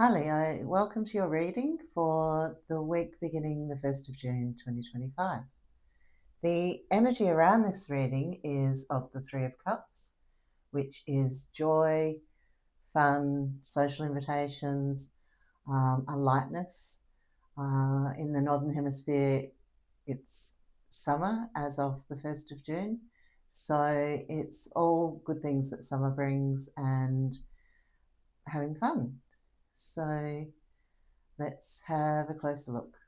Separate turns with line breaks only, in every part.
Hi Leo, welcome to your reading for the week beginning the 1st of June 2025. The energy around this reading is of the Three of Cups, which is joy, fun, social invitations, a lightness. In the Northern Hemisphere, it's summer as of the 1st of June. So it's all good things that summer brings and having fun. So let's have a closer look.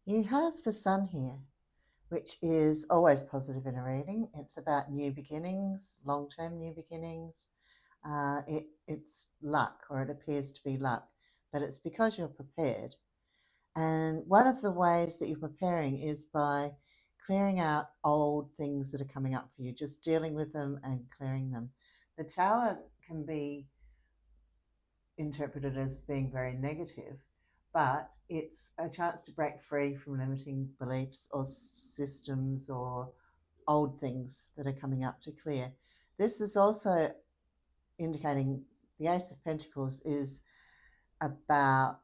You have the sun here, which is always positive in a reading. It's about new beginnings, long-term new beginnings. It's luck, or it appears to be luck, but it's because you're prepared. And one of the ways that you're preparing is by clearing out old things that are coming up for you, just dealing with them and clearing them. The Tower can be interpreted as being very negative, but it's a chance to break free from limiting beliefs or systems or old things that are coming up to clear. This is also indicating the Ace of Pentacles is about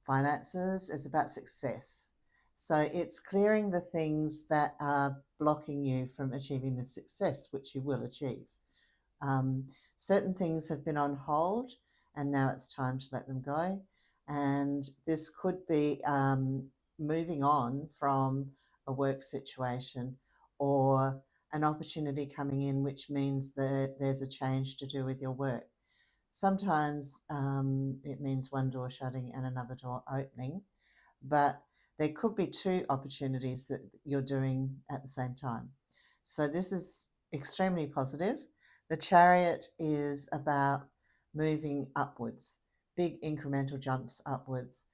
finances, it's about success. So it's clearing the things that are blocking you from achieving the success, which you will achieve. Certain things have been on hold and now it's time to let them go. And this could be moving on from a work situation or an opportunity coming in, which means that there's a change to do with your work. Sometimes it means one door shutting and another door opening, but there could be two opportunities that you're doing at the same time. So this is extremely positive. The Chariot is about moving upwards, big incremental jumps upwards,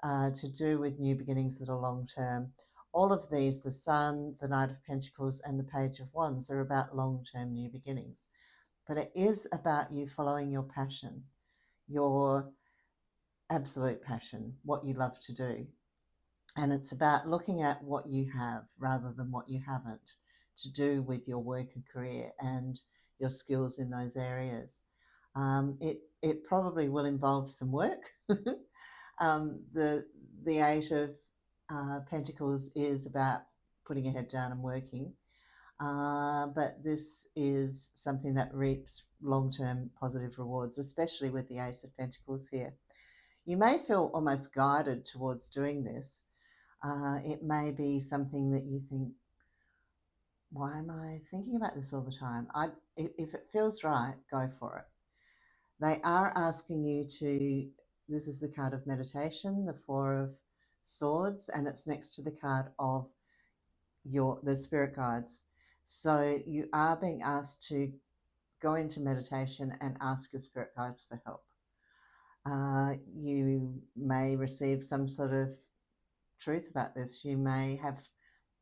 to do with new beginnings that are long term. All of these, the Sun, the Knight of Pentacles, and the Page of Wands, are about long term new beginnings. But it is about you following your passion, your absolute passion, what you love to do. And it's about looking at what you have rather than what you haven't to do with your work and career and your skills in those areas. It probably will involve some work. The Eight of Pentacles is about putting your head down and working. But this is something that reaps long-term positive rewards, especially with the Ace of Pentacles here. You may feel almost guided towards doing this. It may be something that you think, why am I thinking about this all the time? If it feels right, go for it. They are asking you to, this is the card of meditation, the Four of Swords, and it's next to the card of the spirit guides. So you are being asked to go into meditation and ask your spirit guides for help. You may receive some sort of truth about this. You may have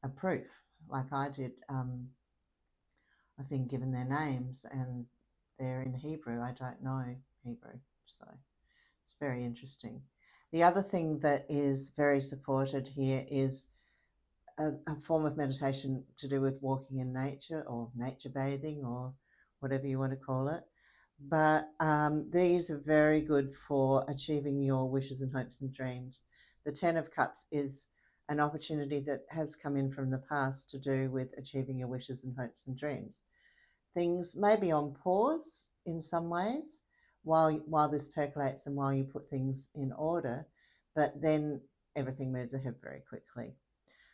a proof, like I did. I've been given their names and they're in Hebrew. I don't know Hebrew, so it's very interesting. The other thing that is very supported here is a form of meditation to do with walking in nature or nature bathing or whatever you want to call it. But these are very good for achieving your wishes and hopes and dreams. The Ten of Cups is an opportunity that has come in from the past to do with achieving your wishes and hopes and dreams. Things may be on pause in some ways while this percolates and while you put things in order, but then everything moves ahead very quickly.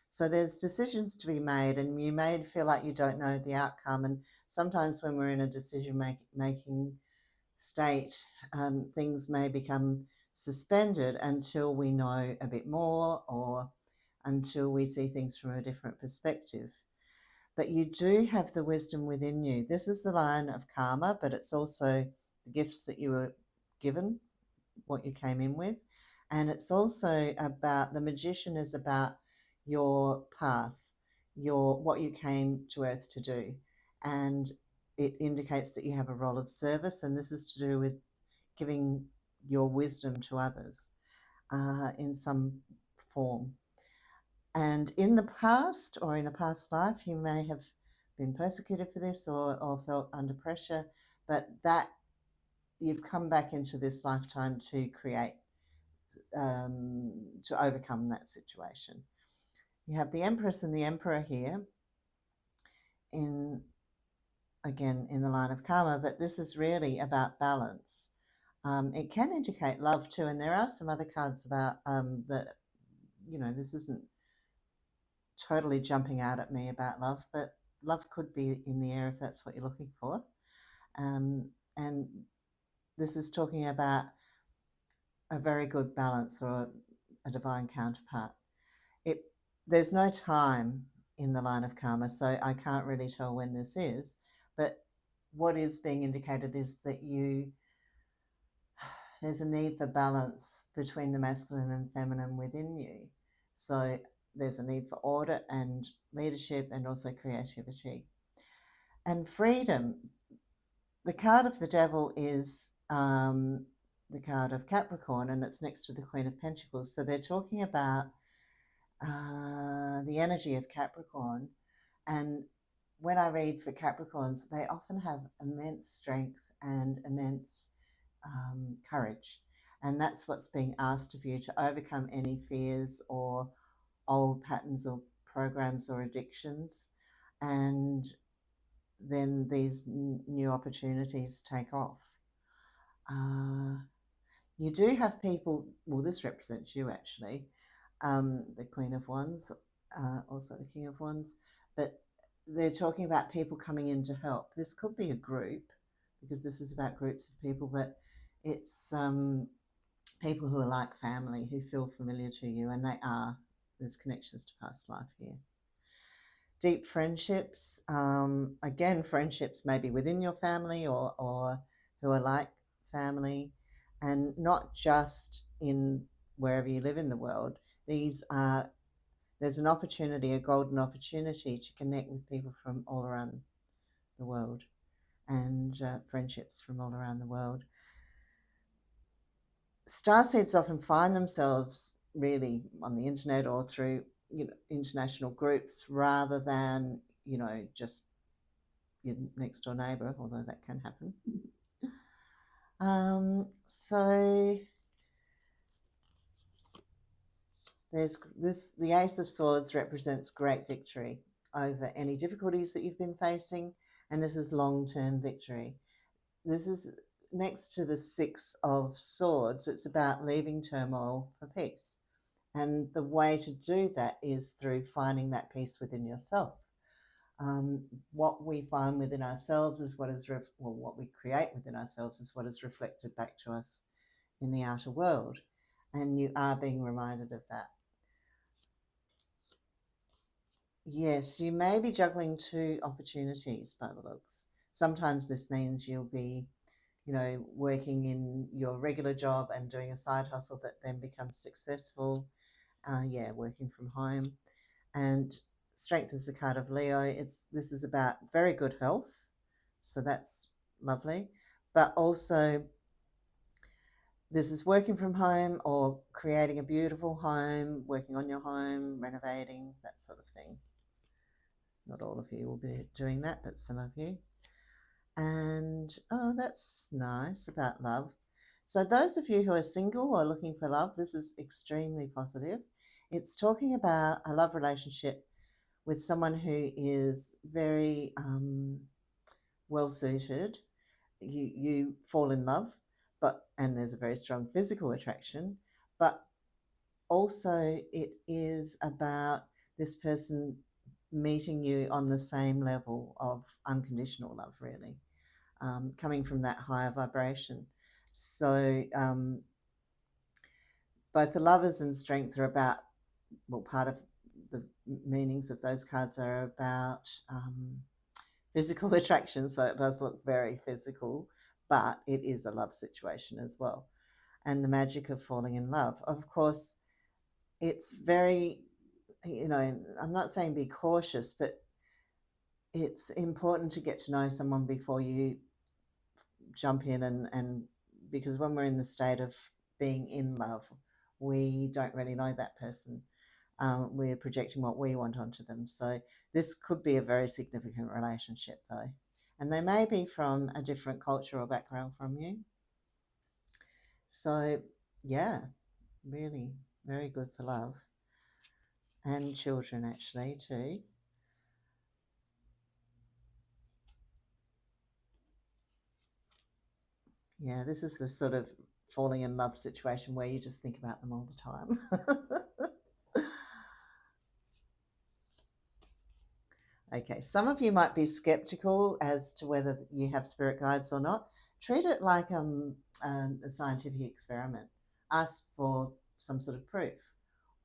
So there's decisions to be made, and you may feel like you don't know the outcome. And sometimes when we're in a decision-making state, things may become suspended until we know a bit more or until we see things from a different perspective. But you do have the wisdom within you. This is the line of karma, but it's also the gifts that you were given, what you came in with. And it's also about, the Magician is about your path, what you came to Earth to do. And it indicates that you have a role of service, and this is to do with giving your wisdom to others in some form. And in the past or in a past life, you may have been persecuted for this or felt under pressure, but that you've come back into this lifetime to create, to overcome that situation. You have the Empress and the Emperor here in, again, in the line of karma, but this is really about balance. It can indicate love too, and there are some other cards about that, this isn't totally jumping out at me about love, but love could be in the air if that's what you're looking for. And this is talking about a very good balance or a divine counterpart. There's no time in the line of karma, so I can't really tell when this is, but what is being indicated is that there's a need for balance between the masculine and feminine within you. So there's a need for order and leadership and also creativity. And freedom. The card of the Devil is the card of Capricorn, and it's next to the Queen of Pentacles. So they're talking about the energy of Capricorn. And when I read for Capricorns, they often have immense strength and immense courage. And that's what's being asked of you, to overcome any fears or old patterns or programs or addictions. And then these new opportunities take off. You do have people, well, this represents you actually, the Queen of Wands, also the King of Wands, but they're talking about people coming in to help. This could be a group, because this is about groups of people, but it's people who are like family, who feel familiar to you, and they are. There's connections to past life here. Deep friendships, again, friendships maybe within your family or who are like family, and not just in wherever you live in the world. There's an opportunity, a golden opportunity, to connect with people from all around the world, and friendships from all around the world. Starseeds often find themselves really on the internet or through international groups, rather than just your next door neighbour, although that can happen. So there's this, the Ace of Swords represents great victory over any difficulties that you've been facing, and this is long-term victory. This is next to the Six of Swords. It's about leaving turmoil for peace. And the way to do that is through finding that peace within yourself. What we find within ourselves is what is, what we create within ourselves is what is reflected back to us in the outer world. And you are being reminded of that. Yes, you may be juggling two opportunities by the looks. Sometimes this means you'll be, working in your regular job and doing a side hustle that then becomes successful. Working from home. And strength is the card of Leo. This is about very good health, so that's lovely. But also, this is working from home or creating a beautiful home, working on your home, renovating, that sort of thing. Not all of you will be doing that, but some of you. And that's nice about love. So those of you who are single or looking for love, this is extremely positive. It's talking about a love relationship with someone who is very well suited. You fall in love, and there's a very strong physical attraction, but also it is about this person meeting you on the same level of unconditional love, really, coming from that higher vibration. So both the Lovers and Strength are about, part of the meanings of those cards are about physical attraction. So it does look very physical, but it is a love situation as well. And the magic of falling in love. Of course, it's very, I'm not saying be cautious, but it's important to get to know someone before you jump in, and because when we're in the state of being in love, we don't really know that person. We're projecting what we want onto them. So this could be a very significant relationship, though. And they may be from a different culture or background from you. So, yeah, really very good for love and children, actually, too. Yeah, this is the sort of falling in love situation where you just think about them all the time. Okay, some of you might be skeptical as to whether you have spirit guides or not. Treat it like a scientific experiment. Ask for some sort of proof,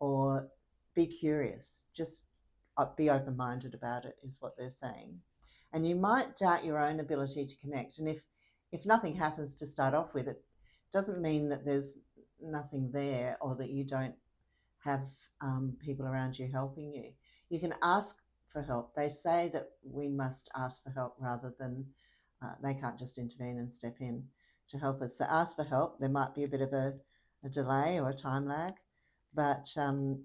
or be curious. Just be open minded about it, is what they're saying. And you might doubt your own ability to connect. And if nothing happens to start off with, it doesn't mean that there's nothing there or that you don't have people around you helping you. You can ask for help. They say that we must ask for help rather than they can't just intervene and step in to help us. So ask for help. There might be a bit of a delay or a time lag, but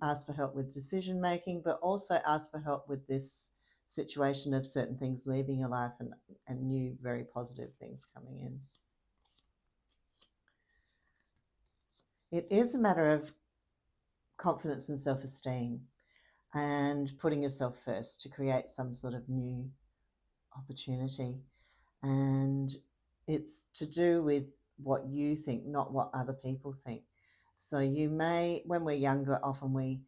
ask for help with decision making, but also ask for help with this situation of certain things leaving your life and new, very positive things coming in. It is a matter of confidence and self-esteem and putting yourself first to create some sort of new opportunity. And it's to do with what you think, not what other people think. So you may, when we're younger, often we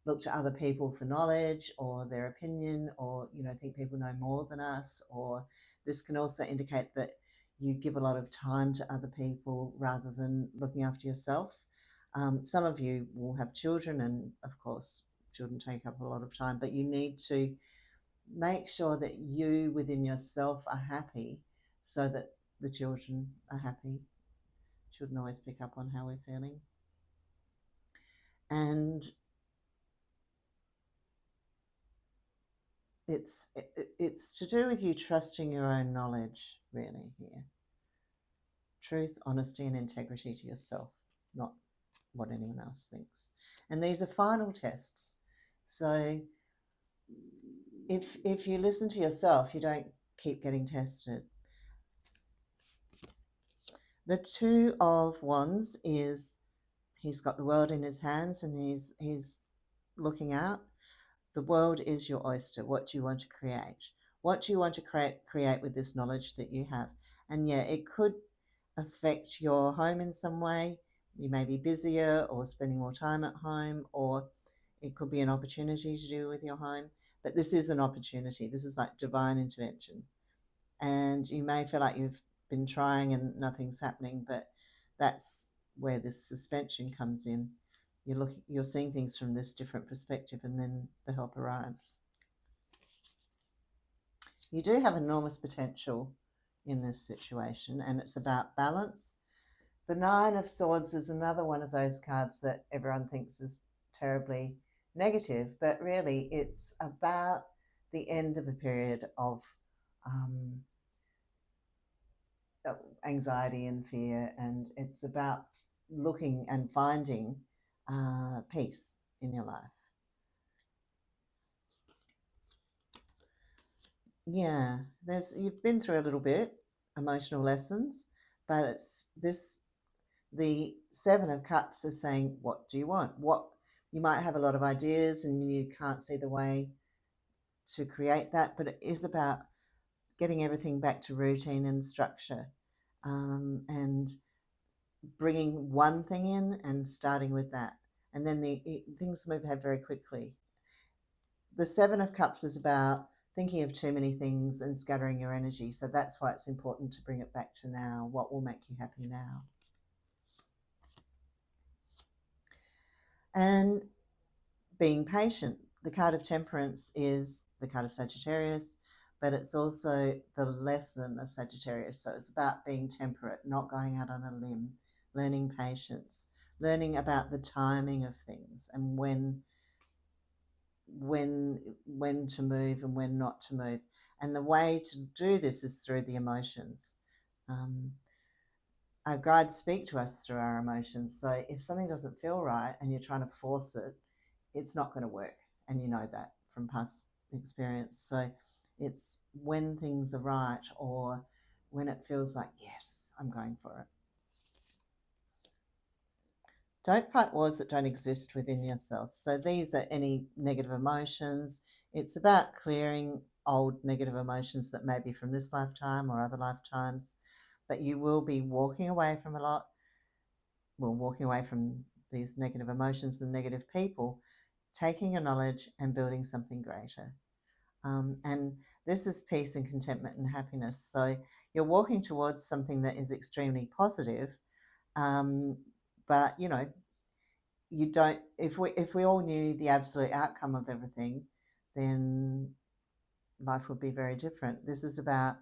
look to other people for knowledge or their opinion, or think people know more than us. Or this can also indicate that you give a lot of time to other people rather than looking after yourself. Some of you will have children, and of course children take up a lot of time, but you need to make sure that you within yourself are happy so that the children are happy. Children always pick up on how we're feeling. And it's to do with you trusting your own knowledge, really, here. Truth, honesty, and integrity to yourself, not what anyone else thinks. And these are final tests. So if you listen to yourself, you don't keep getting tested. The Two of Wands is he's got the world in his hands and he's looking out. The world is your oyster. What do you want to create? What do you want to create with this knowledge that you have? And yeah, it could affect your home in some way. You may be busier or spending more time at home, or it could be an opportunity to do with your home. But this is an opportunity. This is like divine intervention. And you may feel like you've been trying and nothing's happening, but that's where this suspension comes in. You're seeing things from this different perspective, and then the help arrives. You do have enormous potential in this situation, and it's about balance. The Nine of Swords is another one of those cards that everyone thinks is terribly negative, but really it's about the end of a period of anxiety and fear, and it's about looking and finding peace in your life. Yeah, you've been through a little bit, emotional lessons, but it's this. The Seven of Cups is saying, what do you want? What you might have a lot of ideas and you can't see the way to create that, but it is about getting everything back to routine and structure, and bringing one thing in and starting with that, and then things move ahead very quickly. The Seven of Cups is about thinking of too many things and scattering your energy, so that's why it's important to bring it back to now. What will make you happy now? And being patient. The card of Temperance is the card of Sagittarius, but it's also the lesson of Sagittarius. So it's about being temperate, not going out on a limb, learning patience, learning about the timing of things, and when to move and when not to move. And the way to do this is through the emotions. Our guides speak to us through our emotions. So if something doesn't feel right and you're trying to force it, it's not going to work. And you know that from past experience. So it's when things are right, or when it feels like, yes, I'm going for it. Don't fight wars that don't exist within yourself. So these are any negative emotions. It's about clearing old negative emotions that may be from this lifetime or other lifetimes. But you will be walking away from a lot. Well, walking away from these negative emotions and negative people, taking your knowledge and building something greater. And this is peace and contentment and happiness. So you're walking towards something that is extremely positive. But you don't. If we all knew the absolute outcome of everything, then life would be very different. This is about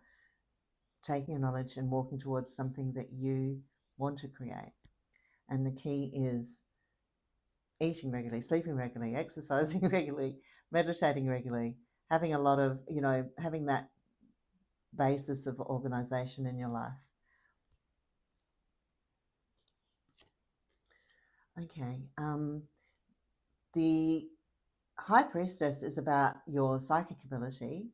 taking your knowledge and walking towards something that you want to create. And the key is eating regularly, sleeping regularly, exercising regularly, meditating regularly, having a lot of, having that basis of organization in your life. Okay. The High Priestess is about your psychic ability.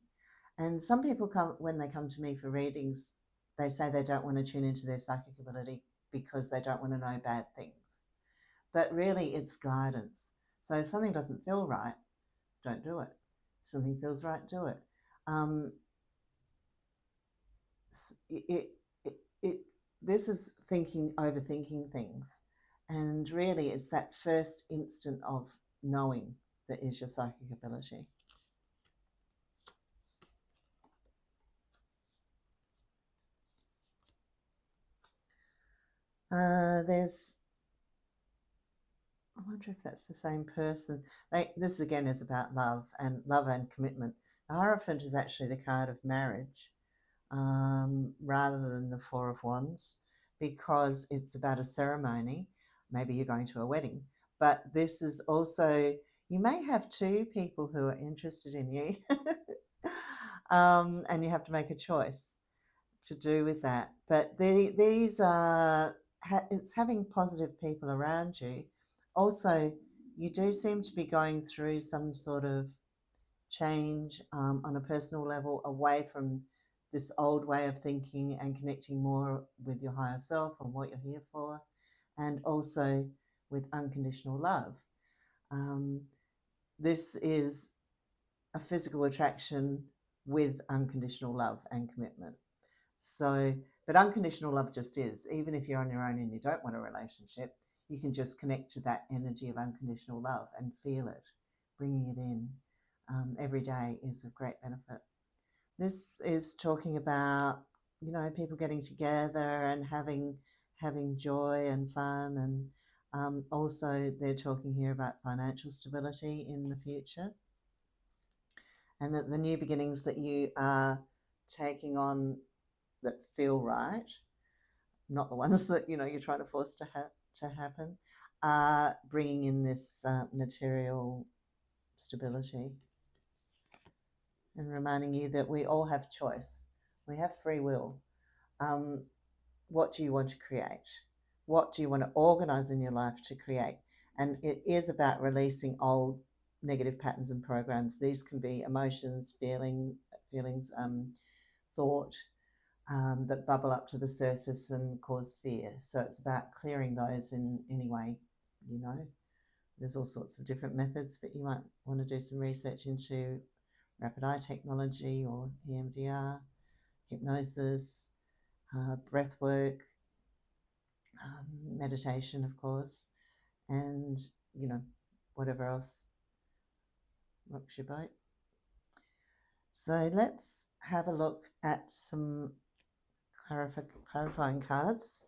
And some people when they come to me for readings, they say they don't want to tune into their psychic ability because they don't want to know bad things. But really, it's guidance. So if something doesn't feel right, don't do it. If something feels right, do it. It, it, it this is overthinking things. And really, it's that first instant of knowing that is your psychic ability. There's I wonder if that's the same person. This again is about love and commitment. The Hierophant is actually the card of marriage rather than the Four of Wands, because it's about a ceremony. Maybe you're going to a wedding, but this is also, you may have two people who are interested in you, and you have to make a choice to do with that. But these are, it's having positive people around you. Also, you do seem to be going through some sort of change on a personal level, away from this old way of thinking and connecting more with your higher self and what you're here for, and also with unconditional love. This is a physical attraction with unconditional love and commitment. So, but unconditional love just is, even if you're on your own and you don't want a relationship, you can just connect to that energy of unconditional love and feel it, bringing it in every day is of great benefit. This is talking about, people getting together and having joy and fun, and also they're talking here about financial stability in the future, and that the new beginnings that you are taking on that feel right, not the ones that you're trying to force to happen, are bringing in this material stability, and reminding you that we all have choice. We have free will. What do you want to create? What do you want to organize in your life to create? And it is about releasing old negative patterns and programs. These can be emotions, feelings, thought, that bubble up to the surface and cause fear. So it's about clearing those in any way. There's all sorts of different methods, but you might want to do some research into rapid eye technology or EMDR, hypnosis, breath work, meditation, of course, and whatever else rocks your boat. So let's have a look at some clarifying cards.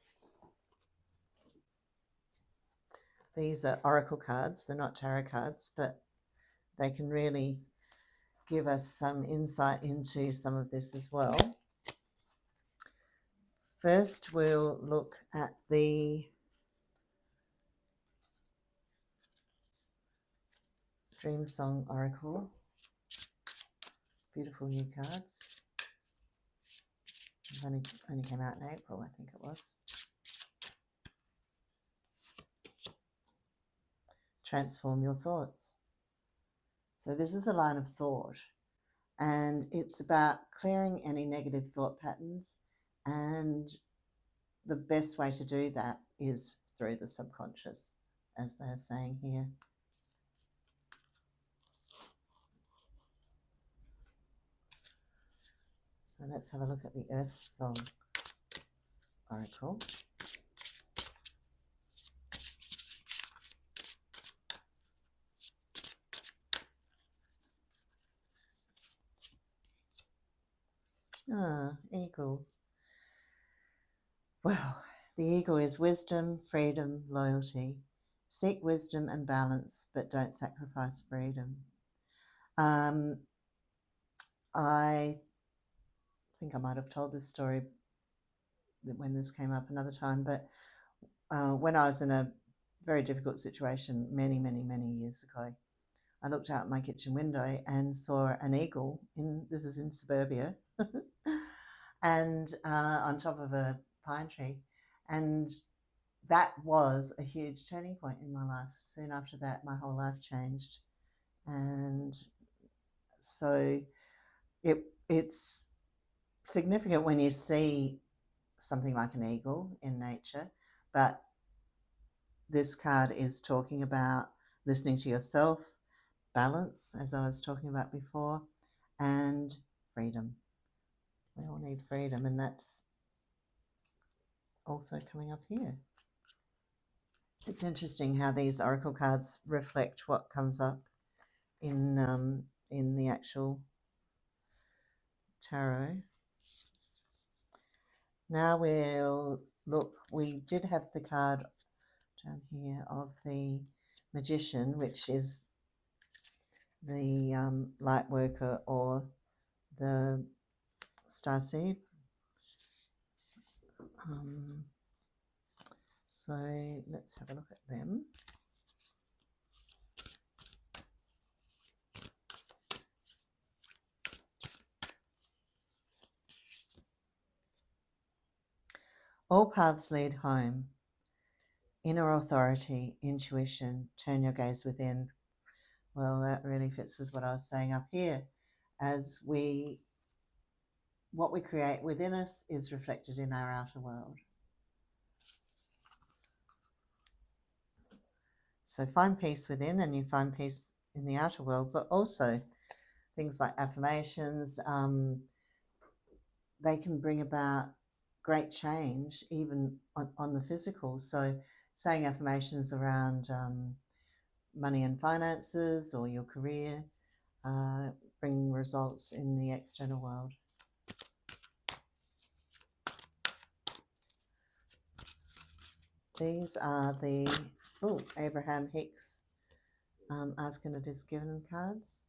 These are oracle cards. They're not tarot cards, but they can really give us some insight into some of this as well. First, we'll look at the Dream Song Oracle. Beautiful new cards. It only came out in April, I think it was. Transform your thoughts. So this is a line of thought, and it's about clearing any negative thought patterns, and the best way to do that is through the subconscious. as they're saying here. So let's have a look at the Earth Song Oracle. Eagle. Well, the eagle is wisdom, freedom, loyalty. Seek wisdom and balance, but don't sacrifice freedom. I think I might have told this story when this came up another time, but when I was in a very difficult situation many years ago, I looked out my kitchen window and saw an eagle. This is in suburbia, and on top of a pine tree, and that was a huge turning point in my life. Soon after that, my whole life changed, and so it's significant when you see something like an eagle in nature, but this card is talking about listening to yourself, balance, as I was talking about before, and freedom. We all need freedom, and that's also coming up here. It's interesting how these oracle cards reflect what comes up in the actual tarot. Now we'll look. We did have the card down here of the Magician, which is the light worker or the starseed. So let's have a look at them. All paths lead home. Inner authority, intuition, turn your gaze within. Well, that really fits with what I was saying up here. As what we create within us is reflected in our outer world. So find peace within and you find peace in the outer world, but also things like affirmations, they can bring about great change even on the physical. So saying affirmations around money and finances or your career, bringing results in the external world. These are the Abraham Hicks Ask and It Is Given cards.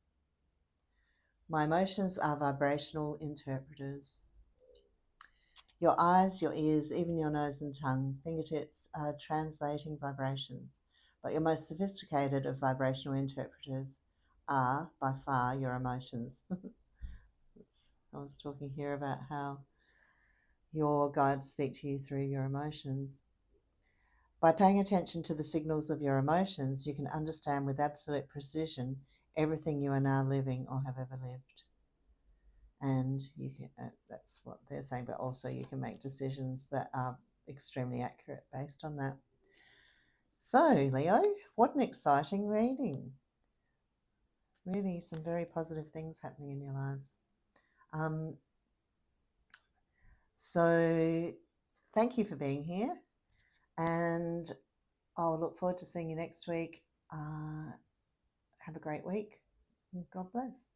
My emotions are vibrational interpreters. Your eyes, your ears, even your nose and tongue, fingertips are translating vibrations, but your most sophisticated of vibrational interpreters are, by far, your emotions. I was talking here about how your guides speak to you through your emotions. By paying attention to the signals of your emotions, you can understand with absolute precision everything you are now living or have ever lived. And you can, that's what they're saying, but also you can make decisions that are extremely accurate based on that. So, Leo, what an exciting reading. Really some very positive things happening in your lives. So thank you for being here, and I'll look forward to seeing you next week. Have a great week. God bless.